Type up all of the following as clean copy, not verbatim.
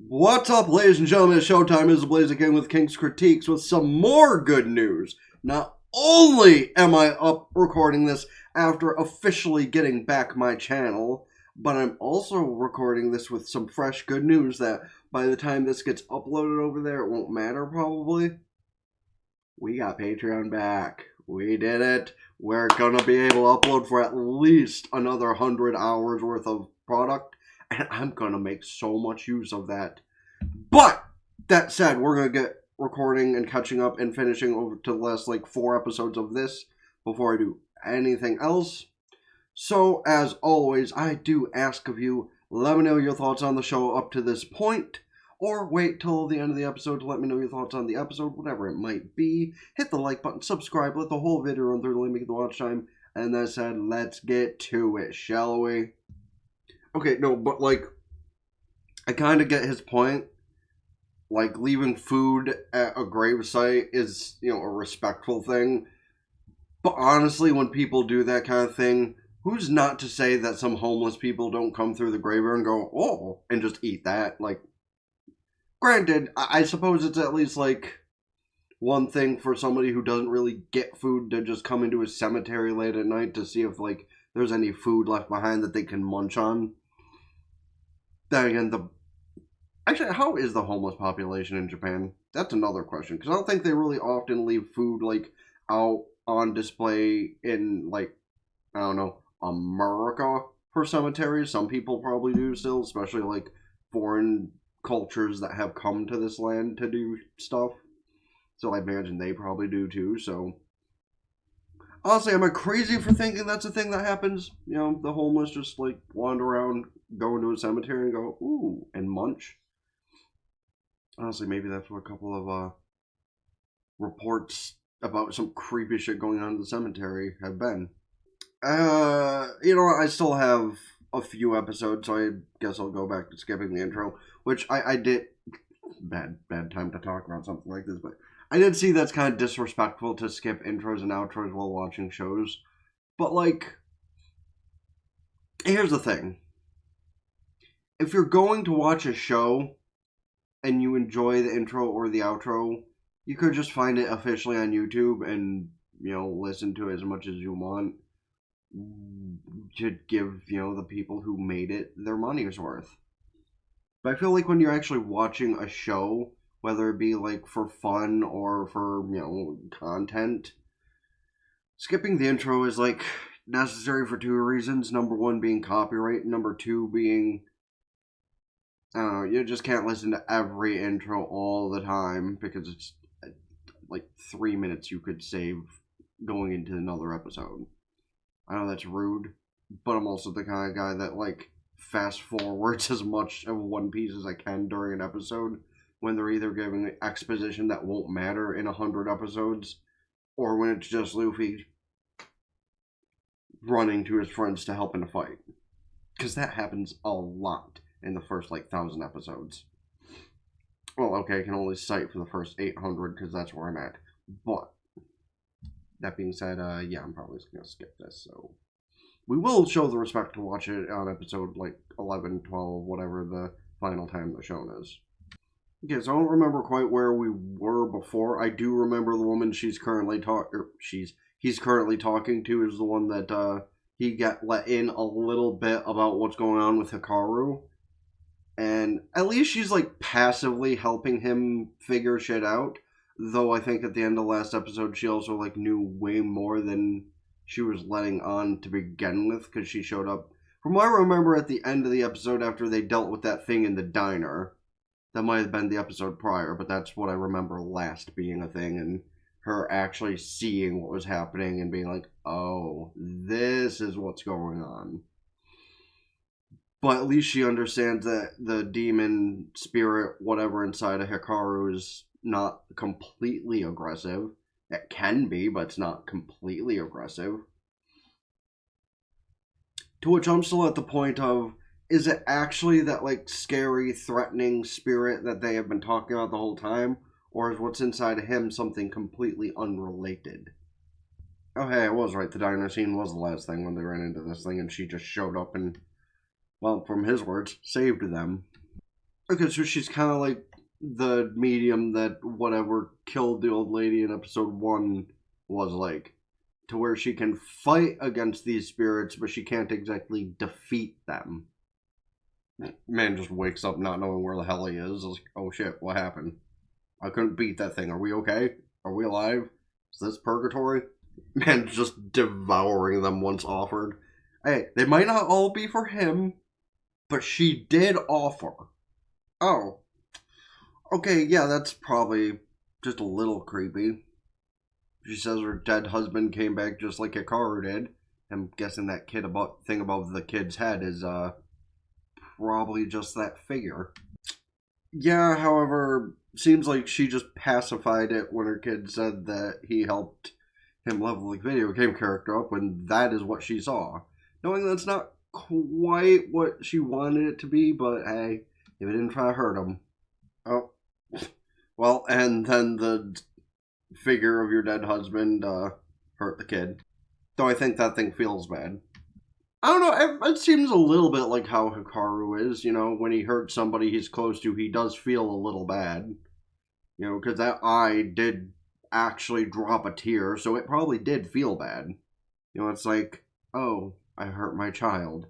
What's up, ladies and gentlemen? It's showtime. Is Blaze again with King's Critiques with some more good news. Not only am I up recording this after officially getting back my channel, but I'm also recording this with some fresh good news that by the time this gets uploaded over there, it won't matter probably. We got Patreon back. We did it. We're gonna be able to upload for at least another 100 hours worth of product. And I'm going to make so much use of that. But, that said, we're going to get recording and catching up and finishing over to the last, 4 episodes of this before I do anything else. So, as always, I do ask of you, let me know your thoughts on the show up to this point. Or wait till the end of the episode to let me know your thoughts on the episode, whatever it might be. Hit the like button, subscribe, let the whole video run through the limit of the watch time. And that said, let's get to it, shall we? Okay, no, but, I kind of get his point. Leaving food at a gravesite is, a respectful thing. But honestly, when people do that kind of thing, who's not to say that some homeless people don't come through the graveyard and go, oh, and just eat that? Granted, I suppose it's at least, one thing for somebody who doesn't really get food to just come into a cemetery late at night to see if, there's any food left behind that they can munch on. Then again, actually, how is the homeless population in Japan? That's another question, because I don't think they really often leave food, out on display in, I don't know, America for cemeteries. Some people probably do still, especially, foreign cultures that have come to this land to do stuff. So I imagine they probably do, too, so... Honestly, am I crazy for thinking that's a thing that happens? The homeless just, wander around, go into a cemetery and go, ooh, and munch. Honestly, maybe that's what a couple of, reports about some creepy shit going on in the cemetery have been. I still have a few episodes, so I guess I'll go back to skipping the intro, which I did... Bad time to talk about something like this, but... I did see that's kind of disrespectful to skip intros and outros while watching shows. But, here's the thing. If you're going to watch a show and you enjoy the intro or the outro, you could just find it officially on YouTube and, listen to it as much as you want to give, the people who made it their money's worth. But I feel like when you're actually watching a show, whether it be, for fun or for, content, skipping the intro is, necessary for 2 reasons. Number 1 being copyright, and number 2 being, I don't know, you just can't listen to every intro all the time, because it's, 3 minutes you could save going into another episode. I know that's rude, but I'm also the kind of guy that, fast forwards as much of One Piece as I can during an episode, when they're either giving exposition that won't matter in 100 episodes, or when it's just Luffy running to his friends to help in a fight. Because that happens a lot in the first, 1,000 episodes. Well, okay, I can only cite for the first 800, because that's where I'm at. But, that being said, yeah, I'm probably just going to skip this, so... We will show the respect to watch it on episode, 11, 12, whatever the final time the show is. Okay, so I don't remember quite where we were before. I do remember the woman he's currently talking to is the one that he got let in a little bit about what's going on with Hikaru. And at least she's passively helping him figure shit out. Though I think at the end of last episode she also knew way more than she was letting on to begin with, because she showed up. From what I remember at the end of the episode after they dealt with that thing in the diner. That might have been the episode prior, but that's what I remember last being a thing, and her actually seeing what was happening and being oh, this is what's going on. But at least she understands that the demon spirit, whatever inside of Hikaru, is not completely aggressive. It can be, but it's not completely aggressive. To which I'm still at the point of, is it actually that, scary, threatening spirit that they have been talking about the whole time? Or is what's inside of him something completely unrelated? Oh, hey, I was right. The diner scene was the last thing when they ran into this thing, and she just showed up and, well, from his words, saved them. Okay, so she's kind of like the medium that whatever killed the old lady in episode 1 was like. To where she can fight against these spirits, but she can't exactly defeat them. Man just wakes up not knowing where the hell he is. Like, oh shit, what happened? I couldn't beat that thing. Are we okay? Are we alive? Is this purgatory? Man just devouring them once offered. Hey, they might not all be for him, but she did offer. Oh, okay, yeah, that's probably just a little creepy. She says her dead husband came back just like Hikaru did. I'm guessing that thing above the kid's head is probably just that figure. Yeah, however, seems like she just pacified it when her kid said that he helped him level the video game character up when that is what she saw. Knowing that's not quite what she wanted it to be, but hey, if it didn't try to hurt him. Oh. Well, and then the figure of your dead husband hurt the kid. Though I think that thing feels bad. I don't know, it seems a little bit like how Hikaru is, when he hurts somebody he's close to, he does feel a little bad. Because that eye did actually drop a tear, so it probably did feel bad. It's like, oh, I hurt my child.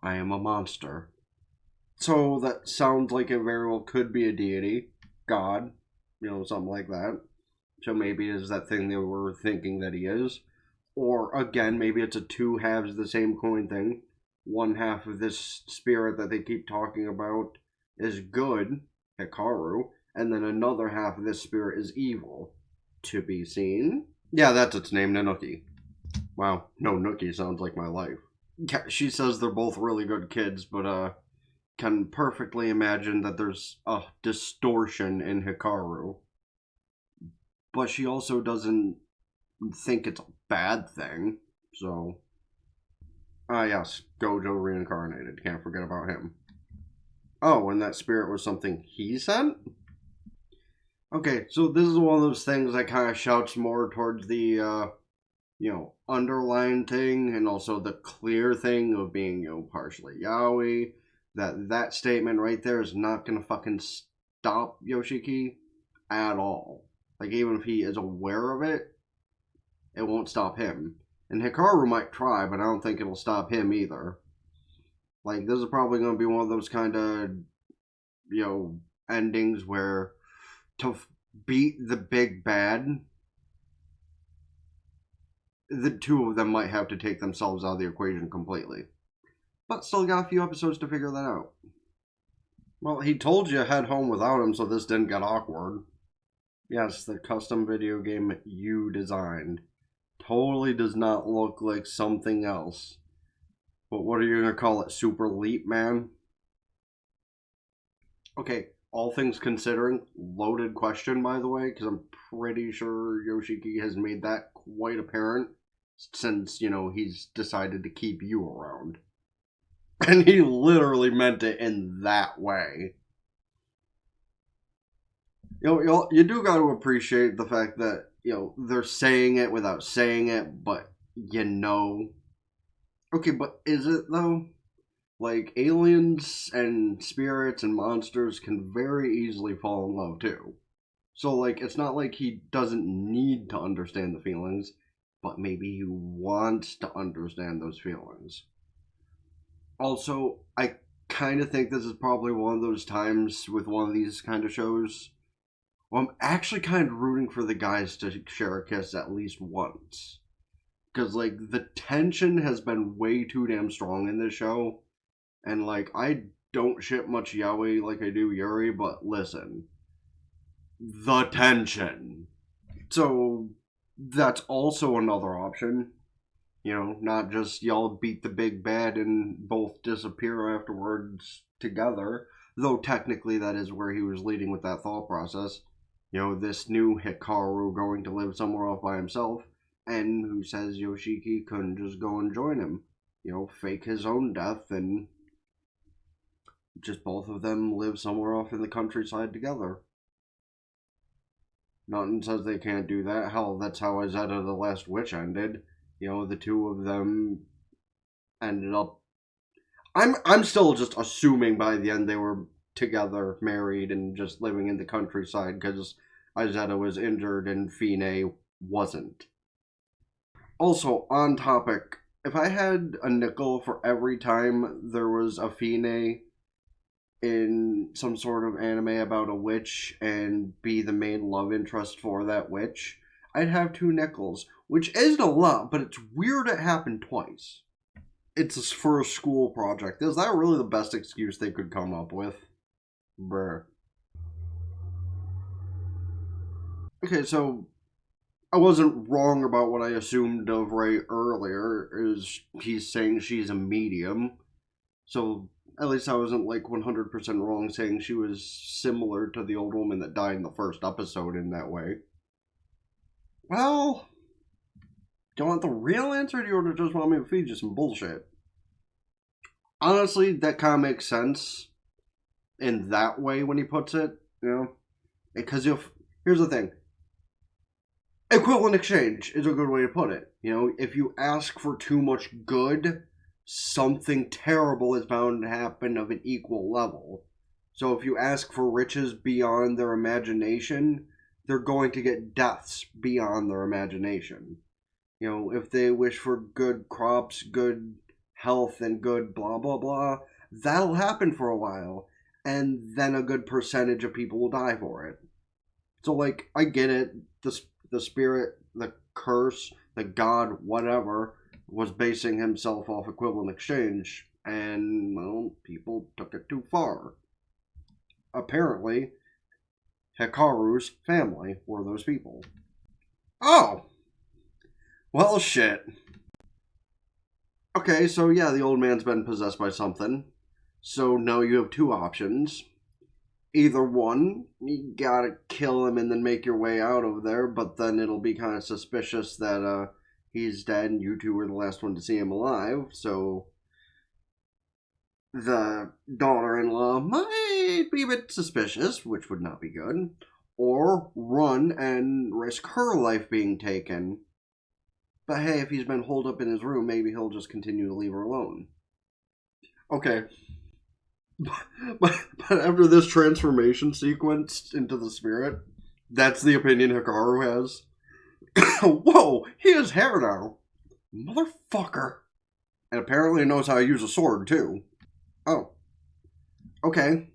I am a monster. So that sounds like it very well could be a deity, God, something like that. So maybe it is that thing they were thinking that he is. Or again, maybe it's a two halves of the same coin thing. One half of this spirit that they keep talking about is good, Hikaru, and then another half of this spirit is evil. To be seen. Yeah, that's its name, Nanooki. Wow, no Nookie sounds like my life. She says they're both really good kids, but can perfectly imagine that there's a distortion in Hikaru. But she also doesn't think it's a bad thing, so... yes, Gojo reincarnated, can't forget about him. Oh, and that spirit was something he sent? Okay, so this is one of those things that kind of shouts more towards the, underlying thing, and also the clear thing of being, partially yaoi. That statement right there is not gonna fucking stop Yoshiki at all. Like, even if he is aware of it, it won't stop him. And Hikaru might try, but I don't think it'll stop him either. Like, this is probably going to be one of those kind of, endings where to beat the big bad, the two of them might have to take themselves out of the equation completely. But still got a few episodes to figure that out. Well, he told you to head home without him, so this didn't get awkward. Yes, the custom video game you designed totally does not look like something else. But what are you going to call it? Super Leap Man? Okay, all things considering, loaded question, by the way, because I'm pretty sure Yoshiki has made that quite apparent since, he's decided to keep you around. And he literally meant it in that way. You do got to appreciate the fact that, they're saying it without saying it, but Okay, but is it though? Like, aliens and spirits and monsters can very easily fall in love too. So, like, it's not like he doesn't need to understand the feelings, but maybe he wants to understand those feelings. Also, I kind of think this is probably one of those times with one of these kind of shows. Well, I'm actually kind of rooting for the guys to share a kiss at least once. Because, like, the tension has been way too damn strong in this show. And, like, I don't ship much yaoi like I do Yuri, but listen. The tension. So, that's also another option. Not just y'all beat the big bad and both disappear afterwards together. Though technically that is where he was leading with that thought process. This new Hikaru going to live somewhere off by himself, and who says Yoshiki couldn't just go and join him. Fake his own death and just both of them live somewhere off in the countryside together. Nothing says they can't do that. Hell, that's how Izetta the Last Witch ended. The two of them ended up... I'm still just assuming by the end they were together, married, and just living in the countryside because Izetta was injured and Fine wasn't. Also, on topic, if I had a nickel for every time there was a Fine in some sort of anime about a witch and be the main love interest for that witch, I'd have 2 nickels, which isn't a lot, but it's weird it happened twice. It's for a school project. Is that really the best excuse they could come up with? Bruh. Okay, so I wasn't wrong about what I assumed of Ray earlier, is he's saying she's a medium. So at least I wasn't like 100% wrong saying she was similar to the old woman that died in the first episode in that way. Well, do you want the real answer, or do you just want me to feed you some bullshit? Honestly, that kind of makes sense in that way when he puts it, you know? Because here's the thing. Equivalent exchange is a good way to put it. You know, if you ask for too much good, something terrible is bound to happen of an equal level. So if you ask for riches beyond their imagination, they're going to get deaths beyond their imagination. You know, if they wish for good crops, good health, and good blah blah blah, that'll happen for a while, and then a good percentage of people will die for it. So, like, I get it. The spirit, the curse, the god, whatever, was basing himself off equivalent exchange, and, well, people took it too far. Apparently, Hikaru's family were those people. Oh! Well, shit. Okay, so yeah, the old man's been possessed by something. So now you have 2 options. Either one, you gotta kill him and then make your way out of there, but then it'll be kind of suspicious that he's dead and you 2 were the last one to see him alive, so the daughter-in-law might be a bit suspicious, which would not be good. Or run and risk her life being taken. But hey, if he's been holed up in his room, maybe he'll just continue to leave her alone. Okay. But after this transformation sequence into the spirit, that's the opinion Hikaru has. Whoa, he has hair now. Motherfucker. And apparently knows how to use a sword, too. Oh. Okay.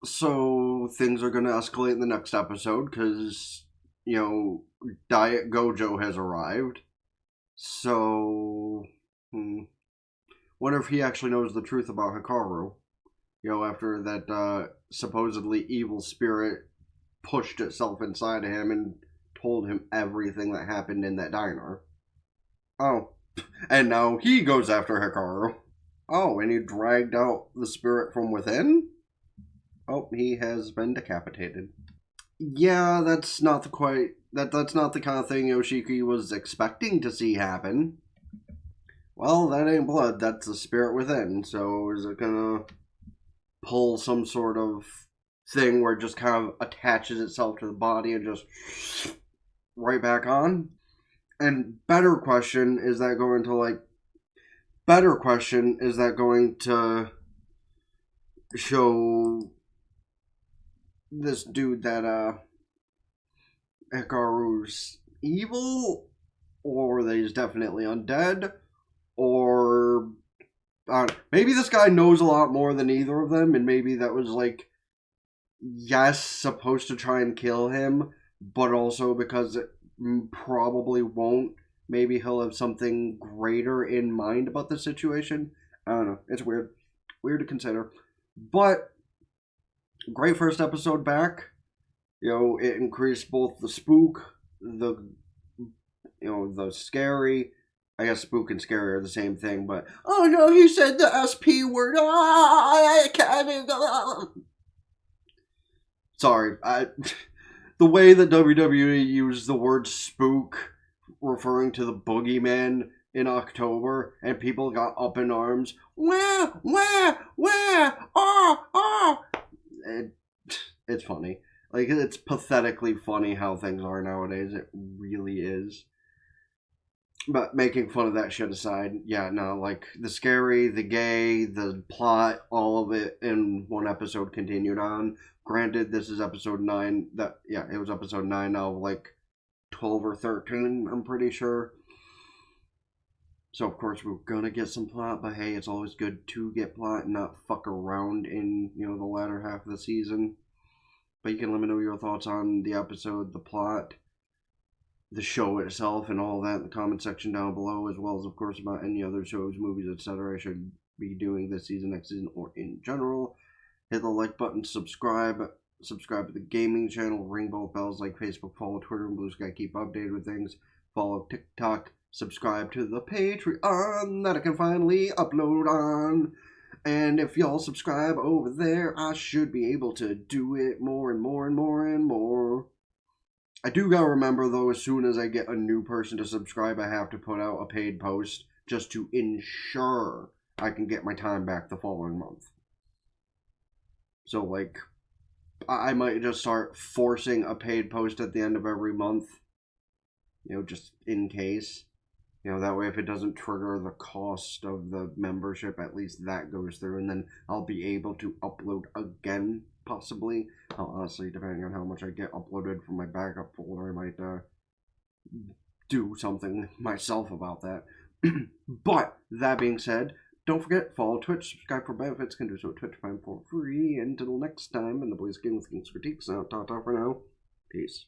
So, things are going to escalate in the next episode, because, you know, Diet Gojo has arrived. So, wonder if he actually knows the truth about Hikaru. You know, after that supposedly evil spirit pushed itself inside of him and told him everything that happened in that diner. Oh, and now he goes after Hikaru. Oh, and he dragged out the spirit from within? Oh, he has been decapitated. Yeah, that's not that's not the kind of thing Yoshiki was expecting to see happen. Well, that ain't blood, that's the spirit within, so is it gonna pull some sort of thing where it just kind of attaches itself to the body and just right back on? And better question, is that going to show this dude that Hikaru's evil, or that he's definitely undead, or maybe this guy knows a lot more than either of them, and maybe that was like, yes, supposed to try and kill him, but also because it probably won't, maybe he'll have something greater in mind about the situation. I don't know, it's weird to consider, but great first episode back. You know, it increased both the spook, the scary. I guess spook and scary are the same thing, but oh no, he said the SP word. I can't. Sorry, the way that WWE used the word spook, referring to the boogeyman in October, and people got up in arms. Where? It's funny. Like, it's pathetically funny how things are nowadays. It really is. But making fun of that shit aside, yeah, no, like, the scary, the gay, the plot, all of it in one episode continued on. Granted, this is episode 9, it was episode 9 of, like, 12 or 13, I'm pretty sure. So, of course, we're gonna get some plot, but hey, it's always good to get plot and not fuck around in, the latter half of the season. But you can let me know your thoughts on the episode, the plot, the show itself, and all that in the comment section down below, as well as, of course, about any other shows, movies, etc. I should be doing this season, next season, or in general. Hit the like button, subscribe to the gaming channel, ring both bells like Facebook, follow Twitter and Blue Sky, keep updated with things, follow TikTok, subscribe to the Patreon that I can finally upload on. And if y'all subscribe over there, I should be able to do it more and more and more and more. I do gotta remember, though, as soon as I get a new person to subscribe, I have to put out a paid post just to ensure I can get my time back the following month. So, like, I might just start forcing a paid post at the end of every month, just in case. That way if it doesn't trigger the cost of the membership, at least that goes through, and then I'll be able to upload again, possibly. Honestly, depending on how much I get uploaded from my backup folder, I might do something myself about that. But, that being said, don't forget, follow Twitch, subscribe for benefits, can do so at Twitch Prime for free. Until next time, in the Blaze Game with King's Critiques, out, ta-ta for now. Peace.